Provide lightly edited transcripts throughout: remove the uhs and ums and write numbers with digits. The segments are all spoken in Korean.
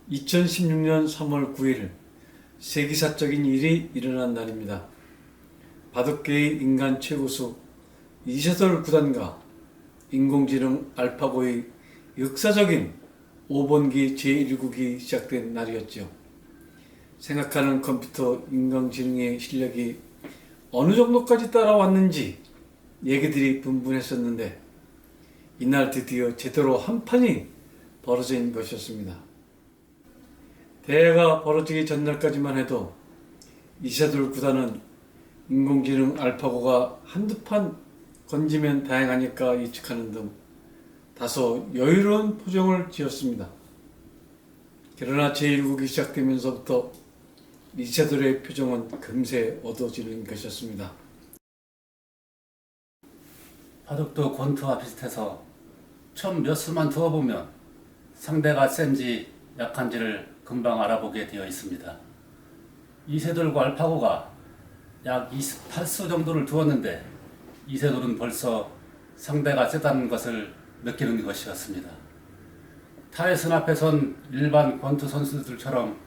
2016년 3월 9일 세기사적인 일이 일어난 날입니다. 바둑계의 인간 최고수 이세돌 구단과 인공지능 알파고의 역사적인 5번기 제1국이 시작된 날이었죠. 생각하는 컴퓨터 인공지능의 실력이 어느 정도까지 따라왔는지 얘기들이 분분했었는데 이날 드디어 제대로 한판이 벌어진 것이었습니다. 대회가 벌어지기 전날까지만 해도 이세돌 구단은 인공지능 알파고가 한두 판 건지면 다행하니까 예측하는 등 다소 여유로운 표정을 지었습니다. 그러나 제1국이 시작되면서부터 이세돌의 표정은 금세 어두워지는 것이었습니다. 바둑도 권투와 비슷해서 처음 몇 수만 두어보면 상대가 센지 약한지를 금방 알아보게 되어 있습니다. 이세돌과 알파고가 약 28수 정도를 두었는데 이세돌은 벌써 상대가 세다는 것을 느끼는 것이었습니다. 타이슨 앞에선 일반 권투 선수들처럼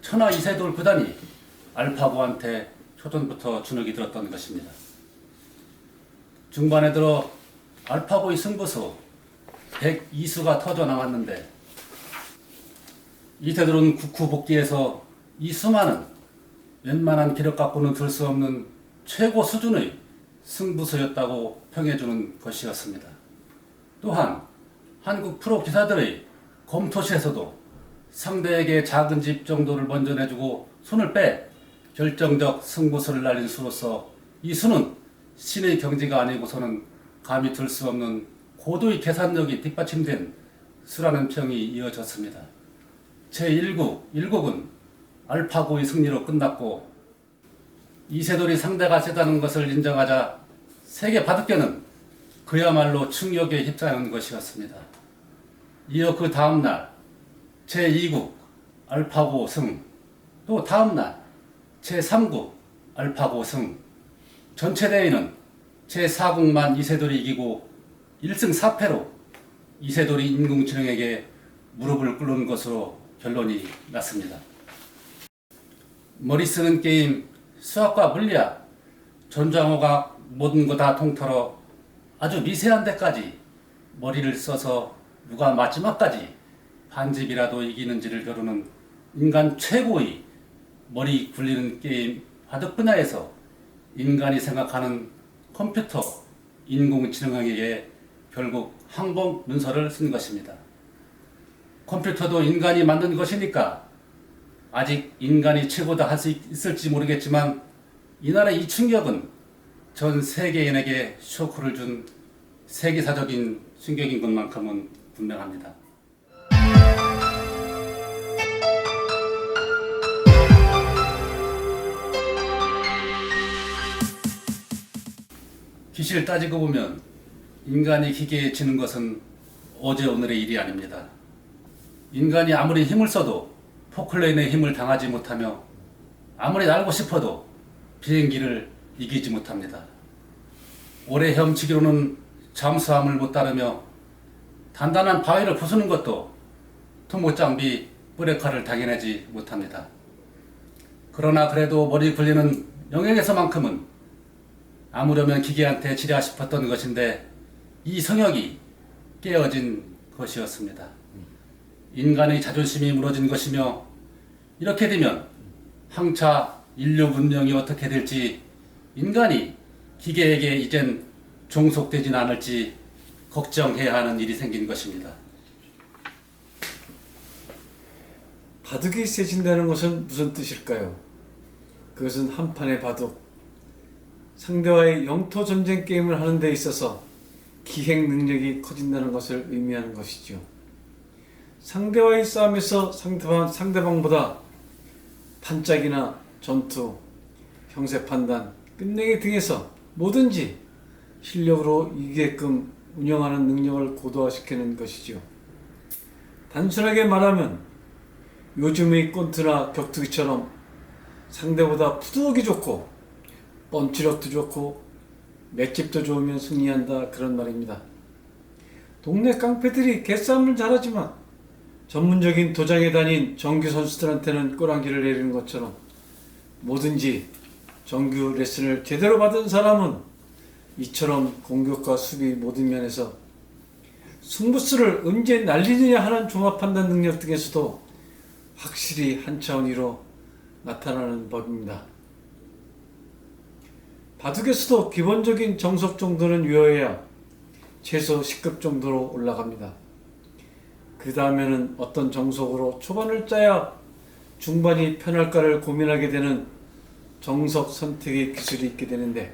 천하 이세돌 구단이 알파고한테 초전부터 주눅이 들었던 것입니다. 중반에 들어 알파고의 승부수 102수가 터져 나왔는데 이세돌은 국후 복귀해서 이 수만은 웬만한 기력 갖고는 들 수 없는 최고 수준의 승부수였다고 평해주는 것이었습니다. 또한 한국 프로 기사들의 검토시에서도 상대에게 작은 집 정도를 먼저 내주고 손을 빼 결정적 승부수를 날린 수로서 이 수는 신의 경지가 아니고서는 감히 들 수 없는 고도의 계산력이 뒷받침된 수라는 평이 이어졌습니다. 제1국, 1국은 알파고의 승리로 끝났고 이세돌이 상대가 세다는 것을 인정하자 세계 바둑계는 그야말로 충격에 휩싸이는 것이었습니다. 이어 그 다음날 제2국 알파고 승, 또 다음날 제3국 알파고 승, 전체 대회는 제4국만 이세돌이 이기고 1승 4패로 이세돌이 인공지능에게 무릎을 꿇는 것으로 결론이 났습니다. 머리 쓰는 게임, 수학과 물리학, 전자공학 모든 거 다 통틀어 아주 미세한 데까지 머리를 써서 누가 마지막까지 반집이라도 이기는지를 겨루는 인간 최고의 머리 굴리는 게임 바둑 분야에서 인간이 생각하는 컴퓨터 인공지능에게 결국 항복 문서를 쓴 것입니다. 컴퓨터도 인간이 만든 것이니까 아직 인간이 최고다 할 수 있을지 모르겠지만 이날의 이 충격은 전 세계인에게 쇼크를 준 세계사적인 충격인 것만큼은 분명합니다. 기시를 따지고 보면 인간이 기계에 지는 것은 어제 오늘의 일이 아닙니다. 인간이 아무리 힘을 써도 포클레인의 힘을 당하지 못하며 아무리 날고 싶어도 비행기를 이기지 못합니다. 오래 헤엄치기로는 잠수함을 못 따르며 단단한 바위를 부수는 것도 토목장비 브레이크를 당해내지 못합니다. 그러나 그래도 머리 굴리는 영역에서만큼은 아무려면 기계한테 지랴 싶었던 것인데 이 성역이 깨어진 것이었습니다. 인간의 자존심이 무너진 것이며 이렇게 되면 항차 인류 문명이 어떻게 될지 인간이 기계에게 이젠 종속되진 않을지 걱정해야 하는 일이 생긴 것입니다. 바둑이 세진다는 것은 무슨 뜻일까요? 그것은 한판의 바둑, 상대와의 영토 전쟁 게임을 하는 데 있어서 기행 능력이 커진다는 것을 의미하는 것이죠. 상대와의 싸움에서 상대방보다 판짝이나 전투, 형세 판단, 끝내기 등에서 뭐든지 실력으로 이기게끔 운영하는 능력을 고도화시키는 것이죠. 단순하게 말하면 요즘의 꼰트나 격투기처럼 상대보다 푸드하기 좋고 펀치력도 좋고 맷집도 좋으면 승리한다 그런 말입니다. 동네 깡패들이 개싸움을 잘하지만 전문적인 도장에 다닌 정규 선수들한테는 꼬랑지를 내리는 것처럼 뭐든지 정규 레슨을 제대로 받은 사람은 이처럼 공격과 수비 모든 면에서 승부수를 언제 날리느냐 하는 종합 판단 능력 등에서도 확실히 한 차원 위로 나타나는 법입니다. 바둑에서도 기본적인 정석 정도는 외워야 최소 10급 정도로 올라갑니다. 그 다음에는 어떤 정석으로 초반을 짜야 중반이 편할까를 고민하게 되는 정석 선택의 기술이 있게 되는데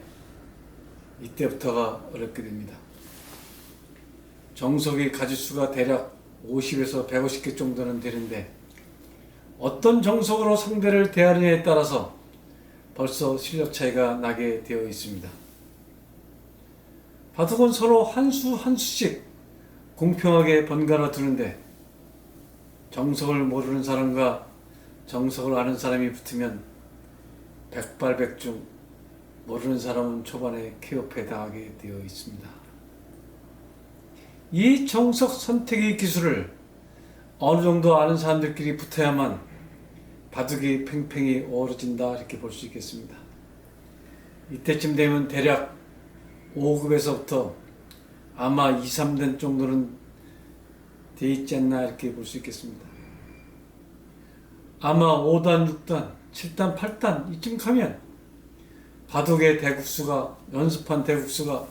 이때부터가 어렵게 됩니다. 정석의 가지수가 대략 50에서 150개 정도는 되는데 어떤 정석으로 상대를 대하느냐에 따라서 벌써 실력 차이가 나게 되어 있습니다. 바둑은 서로 한 수 한 수씩 공평하게 번갈아 두는데 정석을 모르는 사람과 정석을 아는 사람이 붙으면 백발백중 모르는 사람은 초반에 KO패 당하게 되어 있습니다. 이 정석 선택의 기술을 어느 정도 아는 사람들끼리 붙어야만 바둑이 팽팽히 어우러진다 이렇게 볼 수 있겠습니다. 이때쯤 되면 대략 5급에서부터 아마 2, 3단 정도는 돼 있지 않나 이렇게 볼 수 있겠습니다. 아마 5단, 6단, 7단, 8단 이쯤 가면 바둑의 대국수가 연습한 대국수가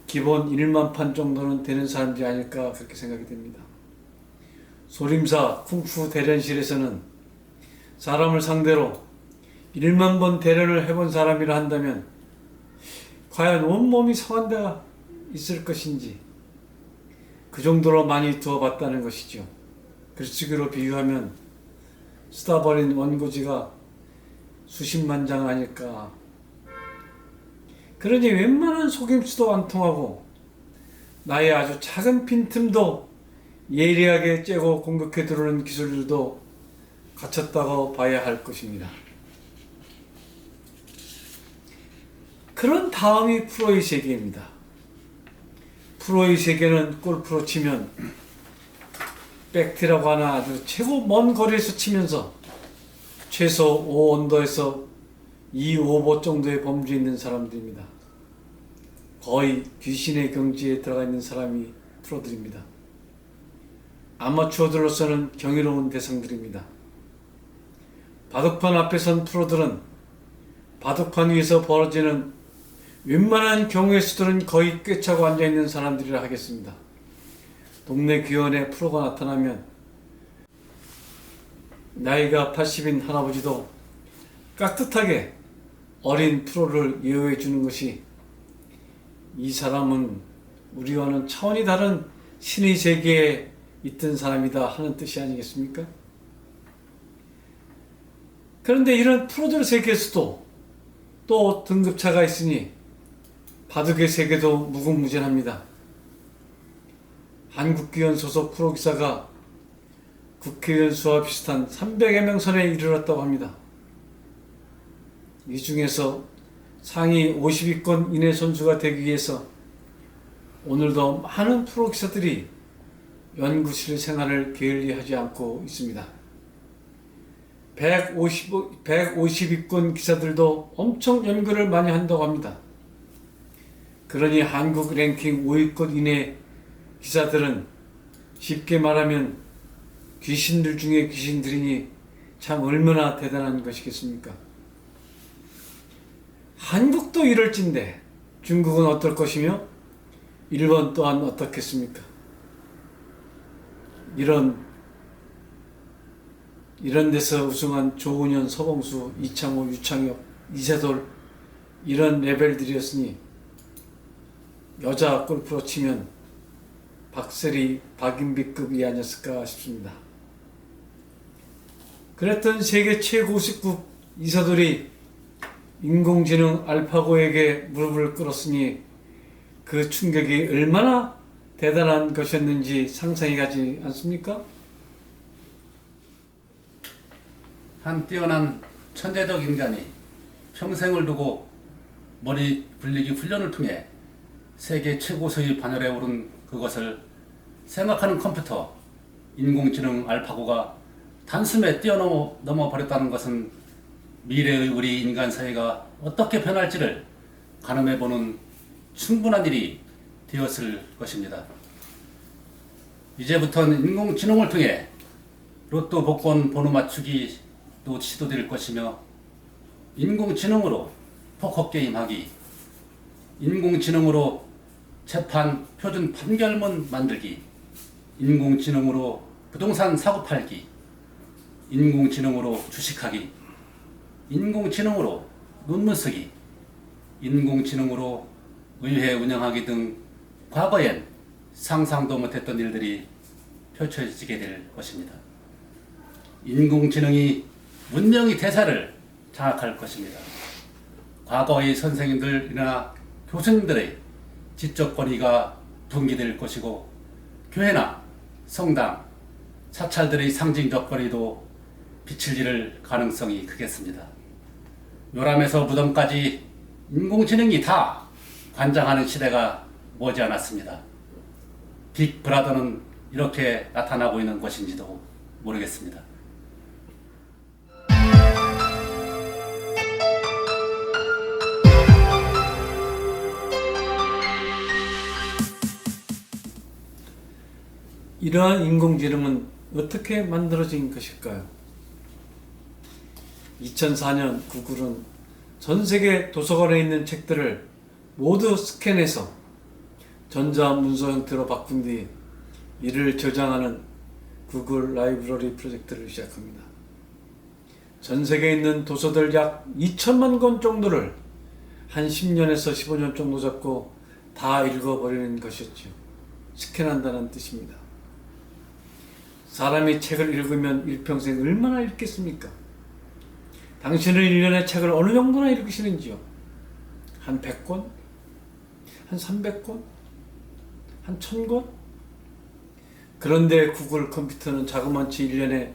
기본 1만 판 정도는 되는 사람들이 아닐까 그렇게 생각이 됩니다. 소림사 쿵푸 대련실에서는 사람을 상대로 1만 번 대련을 해본 사람이라 한다면 과연 온몸이 상한 데가 있을 것인지 그 정도로 많이 두어봤다는 것이죠. 글쓰기로 비유하면 쓰다버린 원고지가 수십만 장 아닐까. 그러니 웬만한 속임수도 안 통하고 나의 아주 작은 빈틈도 예리하게 째고 공격해 들어오는 기술들도 갖췄다고 봐야 할 것입니다. 그런 다음이 프로의 세계입니다. 프로의 세계는 골프로 치면 백티라고 하나 아주 최고 먼 거리에서 치면서 최소 5언더에서 2오버 정도의 범주에 있는 사람들입니다. 거의 귀신의 경지에 들어가 있는 사람이 프로들입니다. 아마추어들로서는 경이로운 대상들입니다. 바둑판 앞에 선 프로들은 바둑판 위에서 벌어지는 웬만한 경우의 수들은 거의 꿰차고 앉아있는 사람들이라 하겠습니다. 동네 귀원에 프로가 나타나면 나이가 80인 할아버지도 깍듯하게 어린 프로를 예우해 주는 것이 이 사람은 우리와는 차원이 다른 신의 세계에 있던 사람이다 하는 뜻이 아니겠습니까? 그런데 이런 프로들 세계에서도 또 등급차가 있으니 바둑의 세계도 무궁무진합니다. 한국기원 소속 프로기사가 국회의원 수와 비슷한 300여 명 선에 이르렀다고 합니다. 이 중에서 상위 50위권 이내 선수가 되기 위해서 오늘도 많은 프로기사들이 연구실 생활을 게을리하지 않고 있습니다. 150위권 기사들도 엄청 연구를 많이 한다고 합니다. 그러니 한국 랭킹 5위권 이내 기사들은 쉽게 말하면 귀신들 중에 귀신들이니 참 얼마나 대단한 것이겠습니까? 한국도 이럴진데 중국은 어떨 것이며 일본 또한 어떻겠습니까? 이런 데서 우승한 조훈현, 서봉수, 이창호, 유창혁, 이세돌 이런 레벨들이었으니 여자 골프로 치면 박세리, 박인비급이 아니었을까 싶습니다. 그랬던 세계 최고수급 이세돌이 인공지능 알파고에게 무릎을 꿇었으니 그 충격이 얼마나 대단한 것이었는지 상상이 가지 않습니까? 한 뛰어난 천재적 인간이 평생을 두고 머리 굴리기 훈련을 통해 세계 최고수의 반열에 오른 그것을 생각하는 컴퓨터, 인공지능 알파고가 단숨에 뛰어넘어 버렸다는 것은 미래의 우리 인간 사회가 어떻게 변할지를 가늠해보는 충분한 일이 되었을 것입니다. 이제부터는 인공지능을 통해 로또 복권 번호 맞추기도 시도될 것이며, 인공지능으로 포커게임하기, 인공지능으로 재판 표준 판결문 만들기, 인공지능으로 부동산 사고 팔기, 인공지능으로 주식하기, 인공지능으로 논문 쓰기, 인공지능으로 의회 운영하기 등 과거엔 상상도 못했던 일들이 펼쳐지게 될 것입니다. 인공지능이 문명의 대사를 장악할 것입니다. 과거의 선생님들이나 교수님들의 지적 권위가 붕괴될 것이고, 교회나 성당, 사찰들의 상징적 권위도 비칠 잃을 가능성이 크겠습니다. 요람에서 무덤까지 인공지능이 다 관장하는 시대가 머지않았습니다. 빅브라더는 이렇게 나타나고 있는 것인지도 모르겠습니다. 이러한 인공지능은 어떻게 만들어진 것일까요? 2004년 구글은 전 세계 도서관에 있는 책들을 모두 스캔해서 전자문서 형태로 바꾼 뒤 이를 저장하는 구글 라이브러리 프로젝트를 시작합니다. 전 세계에 있는 도서들 약 2천만 권 정도를 한 10년에서 15년 정도 잡고 다 읽어버리는 것이었죠. 스캔한다는 뜻입니다. 사람이 책을 읽으면 일평생 얼마나 읽겠습니까? 당신은 1년에 책을 어느 정도나 읽으시는지요? 한 100권? 한 300권? 한 1000권? 그런데 구글 컴퓨터는 자그마치 1년에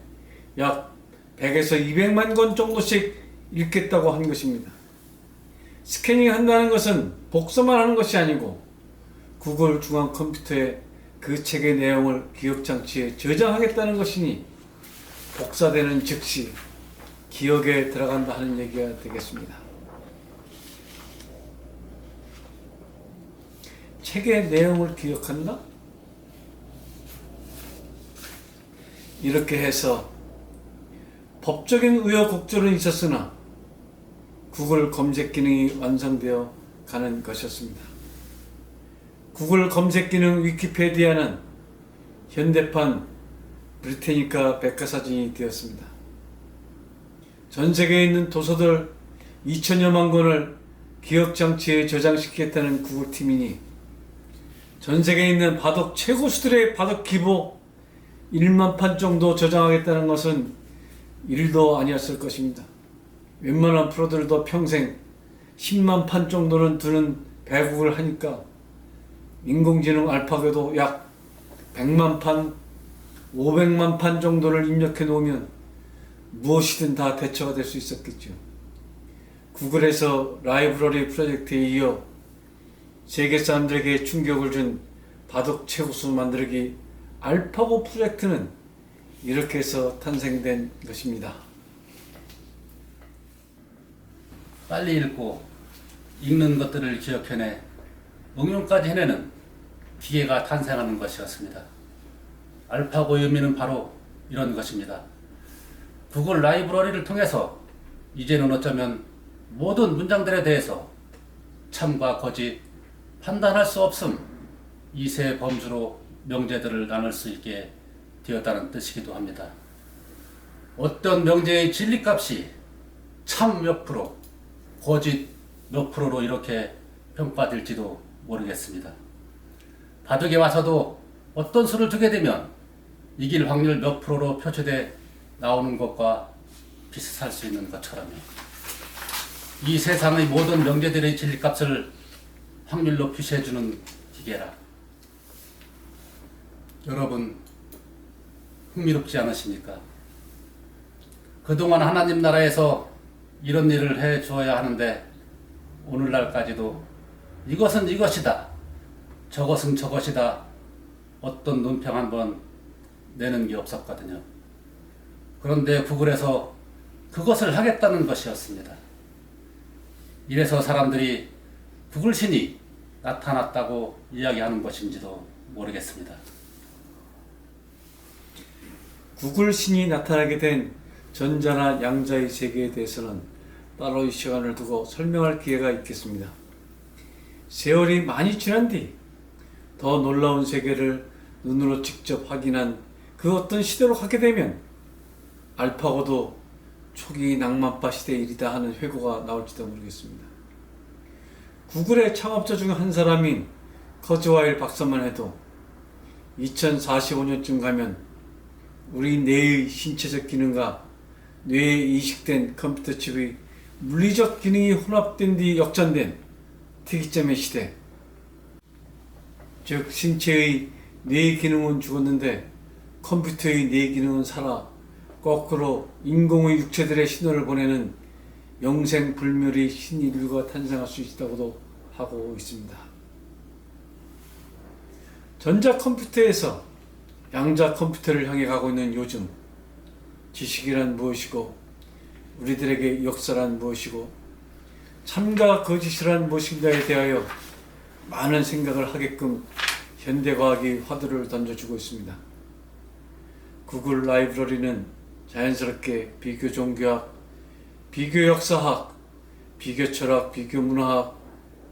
약 100에서 200만 권 정도씩 읽겠다고 한 것입니다. 스캐닝 한다는 것은 복사만 하는 것이 아니고 구글 중앙 컴퓨터에 그 책의 내용을 기억장치에 저장하겠다는 것이니 복사되는 즉시 기억에 들어간다 하는 얘기가 되겠습니다. 책의 내용을 기억한다? 이렇게 해서 법적인 우여곡절은 있었으나 구글 검색 기능이 완성되어 가는 것이었습니다. 구글 검색 기능 위키페디아는 현대판 브리테니카 백과사전이 되었습니다. 전 세계에 있는 도서들 2천여만 권을 기억장치에 저장시키겠다는 구글팀이니 전 세계에 있는 바둑 최고수들의 바둑 기보 1만 판 정도 저장하겠다는 것은 일도 아니었을 것입니다. 웬만한 프로들도 평생 10만 판 정도는 두는 배국을 하니까 인공지능 알파고도 약 100만 판, 500만 판 정도를 입력해 놓으면 무엇이든 다 대처가 될 수 있었겠죠. 구글에서 라이브러리 프로젝트에 이어 세계 사람들에게 충격을 준 바둑 최고수 만들기 알파고 프로젝트는 이렇게 해서 탄생된 것입니다. 빨리 읽고 읽는 것들을 기억해내 응용까지 해내는 기계가 탄생하는 것이었습니다. 알파고의 의미는 바로 이런 것입니다. 구글 라이브러리를 통해서 이제는 어쩌면 모든 문장들에 대해서 참과 거짓, 판단할 수 없음, 이세 범주로 명제들을 나눌 수 있게 되었다는 뜻이기도 합니다. 어떤 명제의 진리값이 참 몇 프로, 거짓 몇 프로로 이렇게 평가될지도 모르겠습니다. 바둑에 와서도 어떤 수를 두게 되면 이길 확률 몇 프로로 표출돼 나오는 것과 비슷할 수 있는 것처럼요. 이 세상의 모든 명제들의 진리값을 확률로 표시해주는 기계라. 여러분 흥미롭지 않으십니까? 그동안 하나님 나라에서 이런 일을 해 주어야 하는데 오늘날까지도 이것은 이것이다, 저것은 저것이다, 어떤 논평 한번 내는 게 없었거든요. 그런데 구글에서 그것을 하겠다는 것이었습니다. 이래서 사람들이 구글 신이 나타났다고 이야기하는 것인지도 모르겠습니다. 구글 신이 나타나게 된 전자나 양자의 세계에 대해서는 따로 이 시간을 두고 설명할 기회가 있겠습니다. 세월이 많이 지난 뒤 더 놀라운 세계를 눈으로 직접 확인한 그 어떤 시대로 가게 되면 알파고도 초기 낭만파 시대의 일이다 하는 회고가 나올지도 모르겠습니다. 구글의 창업자 중 한 사람인 커즈와일 박사만 해도 2045년쯤 가면 우리 뇌의 신체적 기능과 뇌에 이식된 컴퓨터 칩의 물리적 기능이 혼합된 뒤 역전된 특이점의 시대, 즉 신체의 뇌 기능은 죽었는데 컴퓨터의 뇌 기능은 살아 거꾸로 인공의 육체들의 신호를 보내는 영생불멸의 신인류가 탄생할 수 있다고도 하고 있습니다. 전자컴퓨터에서 양자컴퓨터를 향해 가고 있는 요즘, 지식이란 무엇이고 우리들에게 역사란 무엇이고 참과 거짓이란 무엇인가에 대하여 많은 생각을 하게끔 현대과학이 화두를 던져주고 있습니다. 구글 라이브러리는 자연스럽게 비교 종교학, 비교 역사학, 비교 철학, 비교 문화학,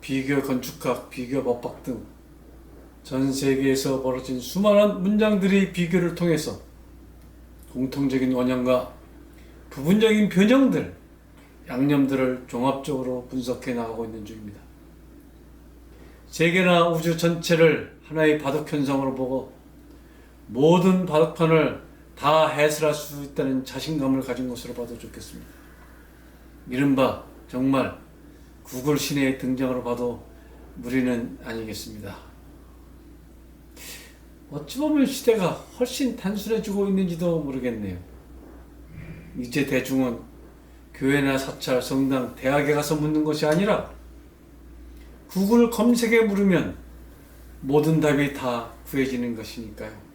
비교 건축학, 비교 법학 등 전 세계에서 벌어진 수많은 문장들의 비교를 통해서 공통적인 원형과 부분적인 변형들, 양념들을 종합적으로 분석해 나가고 있는 중입니다. 세계나 우주 전체를 하나의 바둑 현상으로 보고 모든 바둑판을 다 해설할 수 있다는 자신감을 가진 것으로 봐도 좋겠습니다. 이른바 정말 구글 신의 등장으로 봐도 무리는 아니겠습니다. 어찌 보면 시대가 훨씬 단순해지고 있는지도 모르겠네요. 이제 대중은 교회나 사찰, 성당, 대학에 가서 묻는 것이 아니라 구글 검색에 물으면 모든 답이 다 구해지는 것이니까요.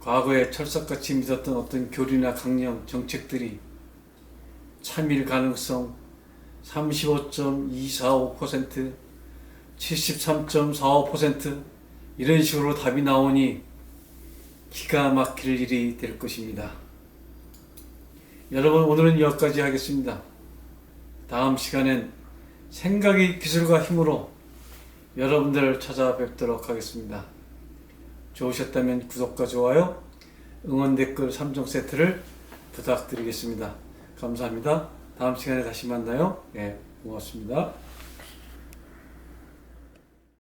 과거에 철석같이 믿었던 어떤 교리나 강령, 정책들이 참일 가능성 35.245%, 73.45% 이런 식으로 답이 나오니 기가 막힐 일이 될 것입니다. 여러분, 오늘은 여기까지 하겠습니다. 다음 시간엔 생각의 기술과 힘으로 여러분들을 찾아뵙도록 하겠습니다. 좋으셨다면 구독과 좋아요, 응원 댓글 3종 세트를 부탁드리겠습니다. 감사합니다. 다음 시간에 다시 만나요. 네, 고맙습니다.